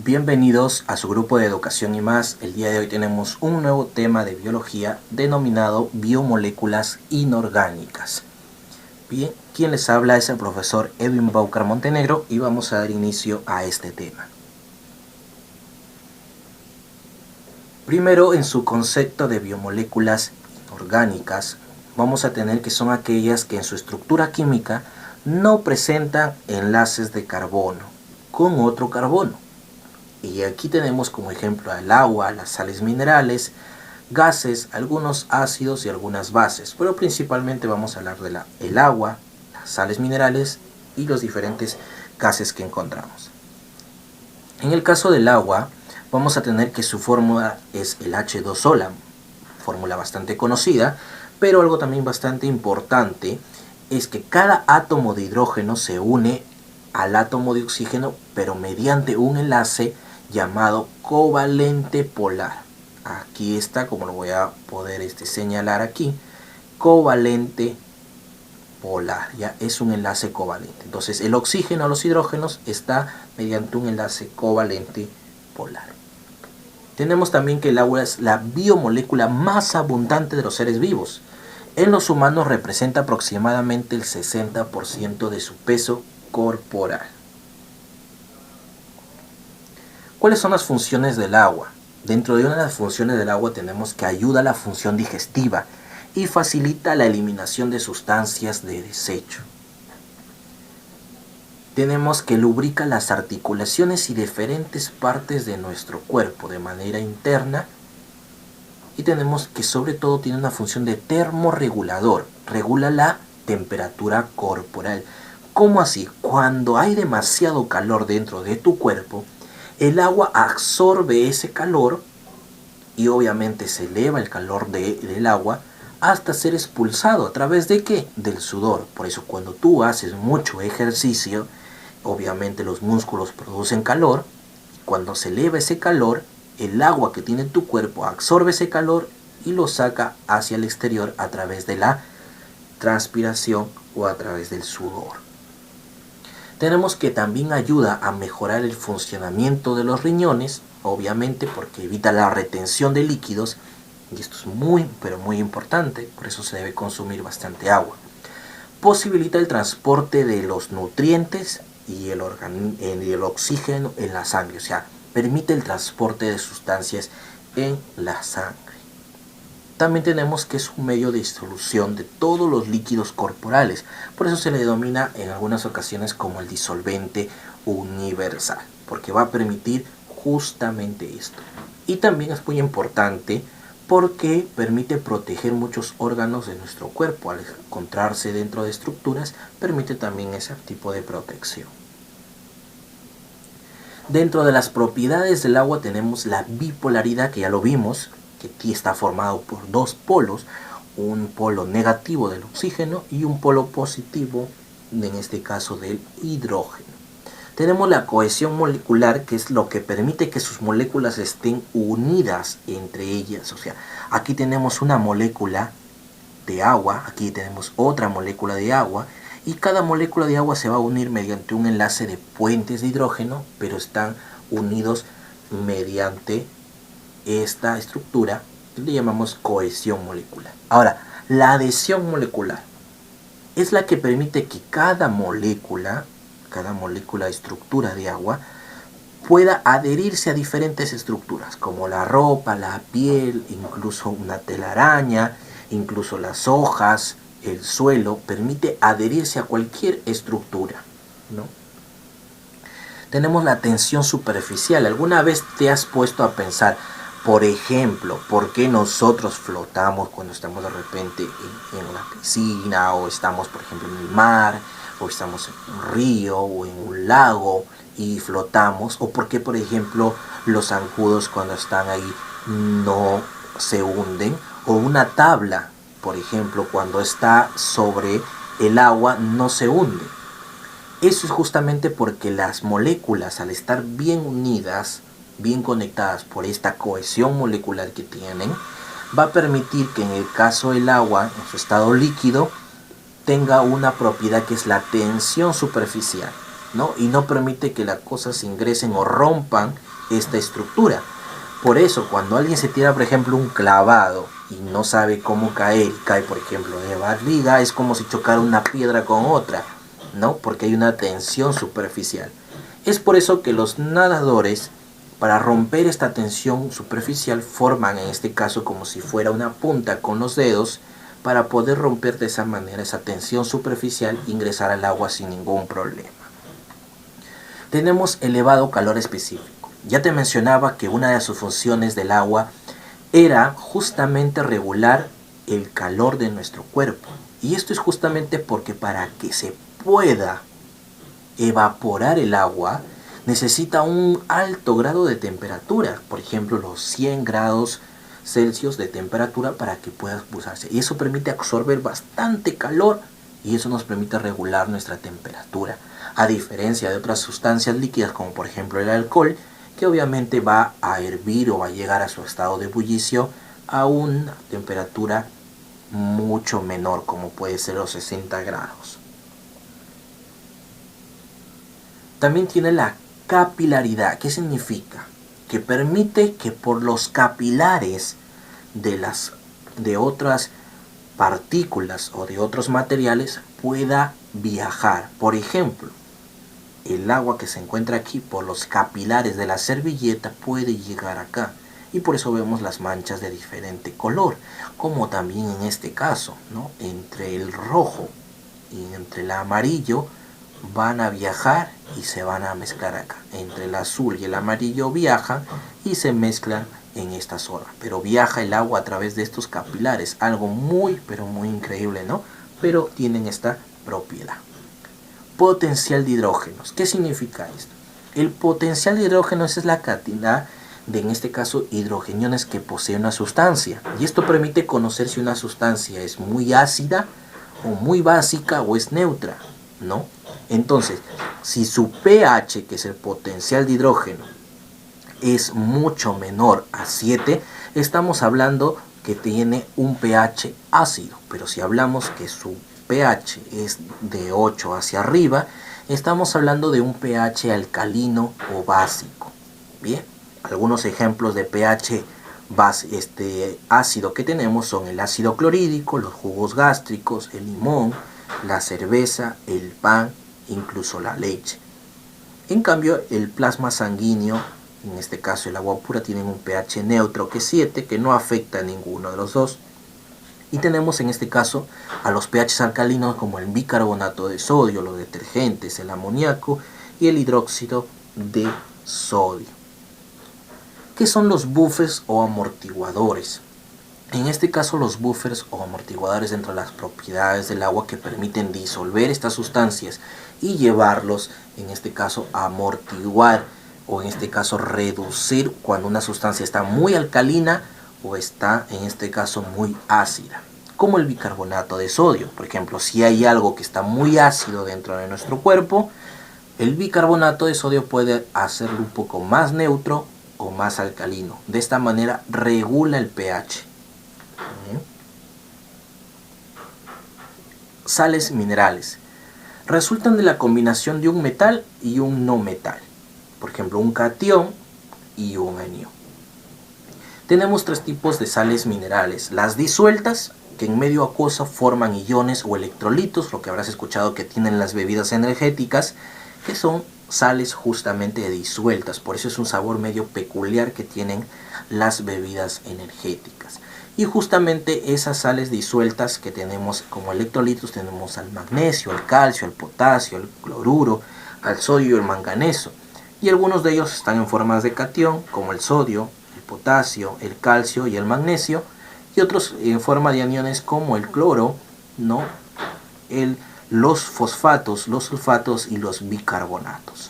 Bienvenidos a su grupo de educación y más. El día de hoy tenemos un nuevo tema de biología denominado biomoléculas inorgánicas. Bien, quien les habla es el profesor Edwin Baucar Montenegro y vamos a dar inicio a este tema. Primero, en su concepto de biomoléculas inorgánicas, vamos a tener que son aquellas que en su estructura química no presentan enlaces de carbono con otro carbono. Y aquí tenemos como ejemplo el agua, las sales minerales, gases, algunos ácidos y algunas bases. Pero principalmente vamos a hablar del agua, las sales minerales y los diferentes gases que encontramos. En el caso del agua, vamos a tener que su fórmula es el H2O, la fórmula bastante conocida, pero algo también bastante importante es que cada átomo de hidrógeno se une al átomo de oxígeno, pero mediante un enlace llamado covalente polar. Aquí está, como lo voy a poder señalar aquí, covalente polar, ya es un enlace covalente. Entonces el oxígeno a los hidrógenos está mediante un enlace covalente polar. Tenemos también que el agua es la biomolécula más abundante de los seres vivos. En los humanos representa aproximadamente el 60% de su peso corporal. ¿Cuáles son las funciones del agua? Dentro de una de las funciones del agua tenemos que ayuda a la función digestiva y facilita la eliminación de sustancias de desecho. Tenemos que lubrica las articulaciones y diferentes partes de nuestro cuerpo de manera interna. Y tenemos que sobre todo tiene una función de termorregulador, regula la temperatura corporal. ¿Cómo así? Cuando hay demasiado calor dentro de tu cuerpo, el agua absorbe ese calor y obviamente se eleva el calor del agua hasta ser expulsado. ¿A través de qué? Del sudor. Por eso cuando tú haces mucho ejercicio, obviamente los músculos producen calor. Cuando se eleva ese calor, el agua que tiene tu cuerpo absorbe ese calor y lo saca hacia el exterior a través de la transpiración o a través del sudor. Tenemos que también ayuda a mejorar el funcionamiento de los riñones, obviamente porque evita la retención de líquidos, y esto es muy, pero muy importante, por eso se debe consumir bastante agua. Posibilita el transporte de los nutrientes y el oxígeno en la sangre, o sea, permite el transporte de sustancias en la sangre. También tenemos que es un medio de disolución de todos los líquidos corporales. Por eso se le denomina en algunas ocasiones como el disolvente universal, porque va a permitir justamente esto. Y también es muy importante porque permite proteger muchos órganos de nuestro cuerpo. Al encontrarse dentro de estructuras, permite también ese tipo de protección. Dentro de las propiedades del agua tenemos la bipolaridad, que ya lo vimos, que aquí está formado por dos polos, un polo negativo del oxígeno y un polo positivo, en este caso del hidrógeno. Tenemos la cohesión molecular, que es lo que permite que sus moléculas estén unidas entre ellas. O sea, aquí tenemos una molécula de agua, aquí tenemos otra molécula de agua, y cada molécula de agua se va a unir mediante un enlace de puentes de hidrógeno, pero están unidos mediante esta estructura que le llamamos cohesión molecular. Ahora, la adhesión molecular es la que permite que cada molécula de estructura de agua pueda adherirse a diferentes estructuras, como la ropa, la piel, incluso una telaraña, incluso las hojas, el suelo, permite adherirse a cualquier estructura, ¿no? Tenemos la tensión superficial. ¿Alguna vez te has puesto a pensar, por ejemplo, por qué nosotros flotamos cuando estamos de repente en una piscina, o estamos, por ejemplo, en el mar, o estamos en un río o en un lago y flotamos? O por qué, por ejemplo, los zancudos cuando están ahí no se hunden, o una tabla, por ejemplo, cuando está sobre el agua no se hunde. Eso es justamente porque las moléculas, al estar bien unidas, bien conectadas por esta cohesión molecular que tienen, va a permitir que en el caso del agua, en su estado líquido, tenga una propiedad que es la tensión superficial, ¿no? Y no permite que las cosas ingresen o rompan esta estructura. Por eso, cuando alguien se tira, por ejemplo, un clavado y no sabe cómo caer, y cae, por ejemplo, de barriga, es como si chocara una piedra con otra, ¿no? Porque hay una tensión superficial. Es por eso que los nadadores, para romper esta tensión superficial, forman en este caso como si fuera una punta con los dedos, para poder romper de esa manera esa tensión superficial e ingresar al agua sin ningún problema. Tenemos elevado calor específico. Ya te mencionaba que una de sus funciones del agua era justamente regular el calor de nuestro cuerpo. Y esto es justamente porque para que se pueda evaporar el agua, necesita un alto grado de temperatura, por ejemplo los 100 grados Celsius de temperatura para que pueda expulsarse. Y eso permite absorber bastante calor y eso nos permite regular nuestra temperatura. A diferencia de otras sustancias líquidas como por ejemplo el alcohol, que obviamente va a hervir o va a llegar a su estado de ebullición a una temperatura mucho menor, como puede ser los 60 grados. También tiene la capilaridad. ¿Qué significa? Que permite que por los capilares de otras partículas o de otros materiales pueda viajar. Por ejemplo, el agua que se encuentra aquí por los capilares de la servilleta puede llegar acá. Y por eso vemos las manchas de diferente color. Como también en este caso, ¿no? Entre el rojo y entre el amarillo van a viajar y se van a mezclar acá. Entre el azul y el amarillo viajan y se mezclan en esta zona. Pero viaja el agua a través de estos capilares. Algo muy, pero muy increíble, ¿no? Pero tienen esta propiedad. Potencial de hidrógenos. ¿Qué significa esto? El potencial de hidrógenos es la cantidad de, en este caso, hidrogeniones que posee una sustancia. Y esto permite conocer si una sustancia es muy ácida o muy básica o es neutra, ¿no? Entonces, si su pH, que es el potencial de hidrógeno, es mucho menor a 7, estamos hablando que tiene un pH ácido. Pero si hablamos que su pH es de 8 hacia arriba, estamos hablando de un pH alcalino o básico. Bien, algunos ejemplos de pH ácido que tenemos son el ácido clorhídrico, los jugos gástricos, el limón, la cerveza, el pan, incluso la leche. En cambio, el plasma sanguíneo, en este caso el agua pura, tiene un pH neutro que es 7, que no afecta a ninguno de los dos. Y tenemos en este caso a los pH alcalinos como el bicarbonato de sodio, los detergentes, el amoníaco y el hidróxido de sodio. ¿Qué son los buffers o amortiguadores? En este caso los buffers o amortiguadores, dentro de las propiedades del agua que permiten disolver estas sustancias y llevarlos, en este caso, a amortiguar o en este caso reducir cuando una sustancia está muy alcalina o está en este caso muy ácida, como el bicarbonato de sodio. Por ejemplo, si hay algo que está muy ácido dentro de nuestro cuerpo, el bicarbonato de sodio puede hacerlo un poco más neutro o más alcalino. De esta manera regula el pH. Sales minerales resultan de la combinación de un metal y un no metal. Por ejemplo, un catión y un anión. Tenemos tres tipos de sales minerales. Las disueltas, que en medio acuoso forman iones o electrolitos, lo que habrás escuchado que tienen las bebidas energéticas, que son sales justamente disueltas. Por eso es un sabor medio peculiar que tienen las bebidas energéticas. Y justamente esas sales disueltas que tenemos como electrolitos, tenemos al magnesio, al calcio, al potasio, al cloruro, al sodio y al manganeso. Y algunos de ellos están en formas de catión, como el sodio, el potasio, el calcio y el magnesio, y otros en forma de aniones como el cloro, ¿no? Los fosfatos, los sulfatos y los bicarbonatos.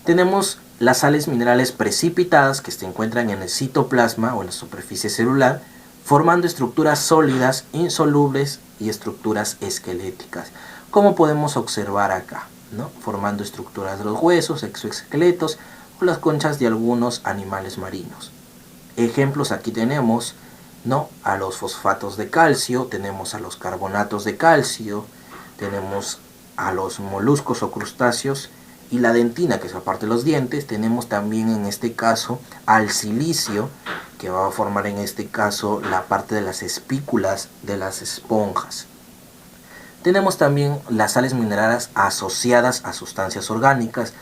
Tenemos las sales minerales precipitadas que se encuentran en el citoplasma o en la superficie celular, formando estructuras sólidas, insolubles y estructuras esqueléticas, como podemos observar acá, ¿no? Formando estructuras de los huesos, exoesqueletos o las conchas de algunos animales marinos. Ejemplos aquí tenemos, ¿no? A los fosfatos de calcio, tenemos a los carbonatos de calcio, tenemos a los moluscos o crustáceos y la dentina, que es la parte de los dientes. Tenemos también en este caso al silicio, que va a formar en este caso la parte de las espículas de las esponjas. Tenemos también las sales minerales asociadas a sustancias orgánicas,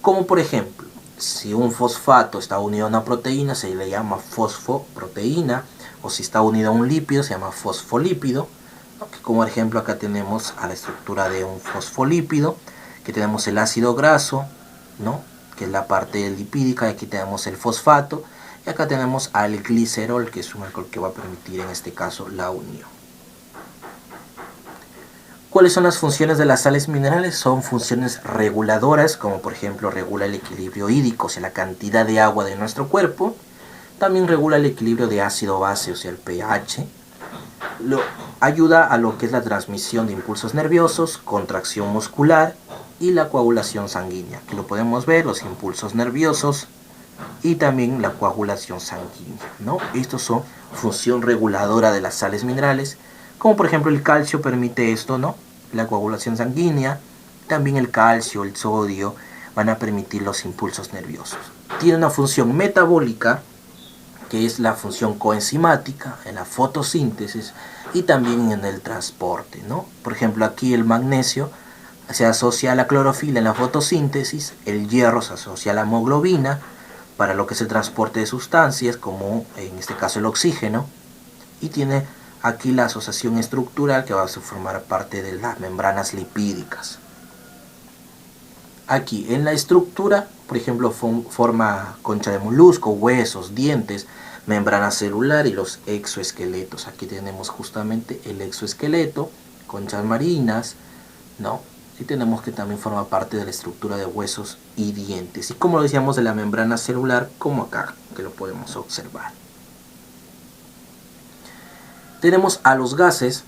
como por ejemplo, si un fosfato está unido a una proteína se le llama fosfoproteína, o si está unido a un lípido se llama fosfolípido. Como ejemplo acá tenemos a la estructura de un fosfolípido, que tenemos el ácido graso, ¿no?, que es la parte lipídica, y aquí tenemos el fosfato, y acá tenemos al glicerol, que es un alcohol que va a permitir en este caso la unión. ¿Cuáles son las funciones de las sales minerales? Son funciones reguladoras, como por ejemplo regula el equilibrio hídrico, o sea, la cantidad de agua de nuestro cuerpo. También regula el equilibrio de ácido-base, o sea, el pH. Ayuda a lo que es la transmisión de impulsos nerviosos, contracción muscular y la coagulación sanguínea. Aquí lo podemos ver, los impulsos nerviosos y también la coagulación sanguínea, ¿no? Estos son función reguladora de las sales minerales, como por ejemplo el calcio permite esto, ¿no?, la coagulación sanguínea. También el calcio, el sodio van a permitir los impulsos nerviosos. Tiene una función metabólica, que es la función coenzimática en la fotosíntesis y también en el transporte, ¿no? Por ejemplo, aquí el magnesio se asocia a la clorofila en la fotosíntesis, el hierro se asocia a la hemoglobina para lo que es el transporte de sustancias, como en este caso el oxígeno, y tiene aquí la asociación estructural, que va a formar parte de las membranas lipídicas. Aquí en la estructura, por ejemplo, forma concha de molusco, huesos, dientes, membrana celular y los exoesqueletos. Aquí tenemos justamente el exoesqueleto, conchas marinas, ¿no? Y tenemos que también forma parte de la estructura de huesos y dientes. Y como lo decíamos, de la membrana celular, como acá, que lo podemos observar. Tenemos a los gases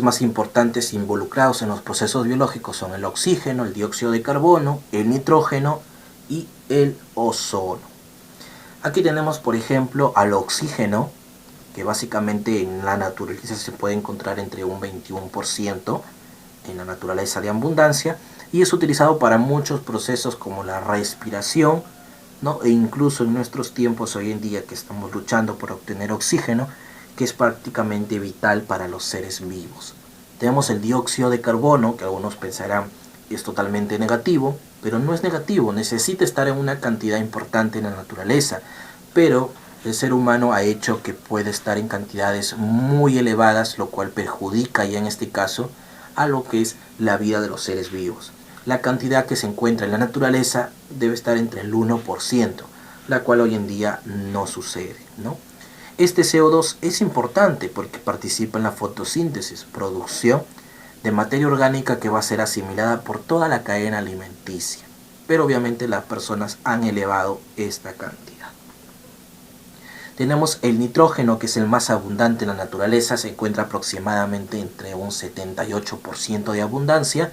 más importantes involucrados en los procesos biológicos son el oxígeno, el dióxido de carbono, el nitrógeno y el ozono. Aquí tenemos, por ejemplo, al oxígeno, que básicamente en la naturaleza se puede encontrar entre un 21% en la naturaleza de abundancia, y es utilizado para muchos procesos como la respiración, ¿no?, e incluso en nuestros tiempos hoy en día que estamos luchando por obtener oxígeno, que es prácticamente vital para los seres vivos. Tenemos el dióxido de carbono, que algunos pensarán es totalmente negativo, pero no es negativo, necesita estar en una cantidad importante en la naturaleza, pero el ser humano ha hecho que puede estar en cantidades muy elevadas, lo cual perjudica ya en este caso a lo que es la vida de los seres vivos. La cantidad que se encuentra en la naturaleza debe estar entre el 1%, la cual hoy en día no sucede, ¿no? Este CO2 es importante porque participa en la fotosíntesis, producción de materia orgánica que va a ser asimilada por toda la cadena alimenticia. Pero obviamente las personas han elevado esta cantidad. Tenemos el nitrógeno, que es el más abundante en la naturaleza, se encuentra aproximadamente entre un 78% de abundancia,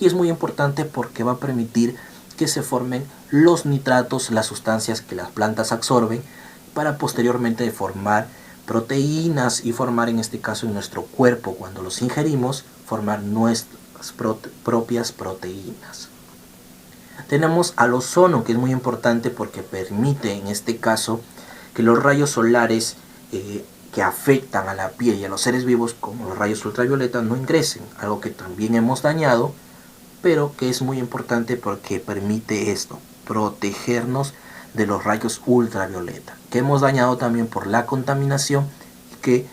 y es muy importante porque va a permitir que se formen los nitratos, las sustancias que las plantas absorben, para posteriormente formar proteínas y formar, en este caso en nuestro cuerpo, cuando los ingerimos, formar nuestras propias proteínas. Tenemos al ozono, que es muy importante porque permite en este caso que los rayos solares que afectan a la piel y a los seres vivos, como los rayos ultravioleta, no ingresen, algo que también hemos dañado, pero que es muy importante porque permite esto, protegernos de los rayos ultravioleta, que hemos dañado también por la contaminación y que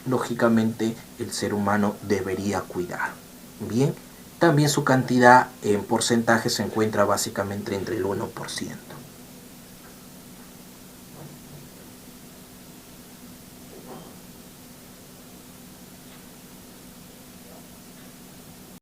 lógicamente el ser humano debería cuidar. Bien, también su cantidad en porcentaje se encuentra básicamente entre el 1%.